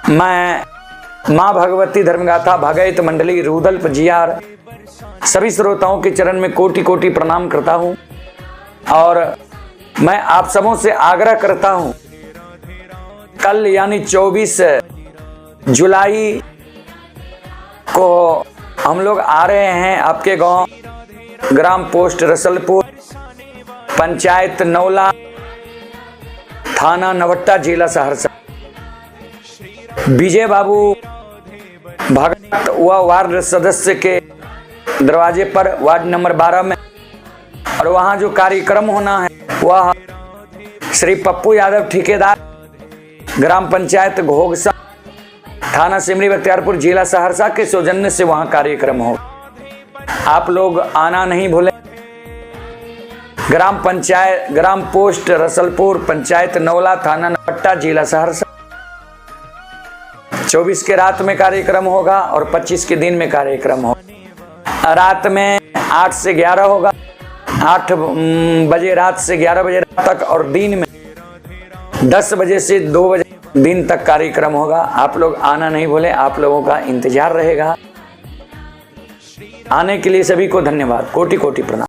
मैं माँ भगवती धर्मगाथा भागयत मंडली रूदल्प जियार सभी श्रोताओं के चरण में कोटि कोटि प्रणाम करता हूँ और मैं आप सबों से आग्रह करता हूँ, कल यानी 24 जुलाई को हम लोग आ रहे हैं आपके गांव, ग्राम पोस्ट रसलपुर, पंचायत नौला, थाना नवट्टा, जिला सहरसा। विजय बाबू भगत व वार्ड सदस्य के दरवाजे पर, वार्ड नंबर 12 में, और वहां जो कार्यक्रम होना है वह श्री पप्पू यादव ठेकेदार, ग्राम पंचायत घोघसा, थाना सिमरी बख्तियारपुर, जिला सहरसा के सौजन्य से वहां कार्यक्रम हो। आप लोग आना नहीं भूलें। ग्राम पोस्ट रसलपुर, पंचायत नौला, थाना नवट्टा, जिला सहरसा। 24 के रात में कार्यक्रम होगा और 25 के दिन में कार्यक्रम होगा। रात में 8 से 11 होगा, 8 बजे रात से 11 बजे तक, और दिन में 10 बजे से 2 बजे दिन तक कार्यक्रम होगा। आप लोग आना नहीं भूलें, आप लोगों का इंतजार रहेगा। आने के लिए सभी को धन्यवाद, कोटि कोटि प्रणाम।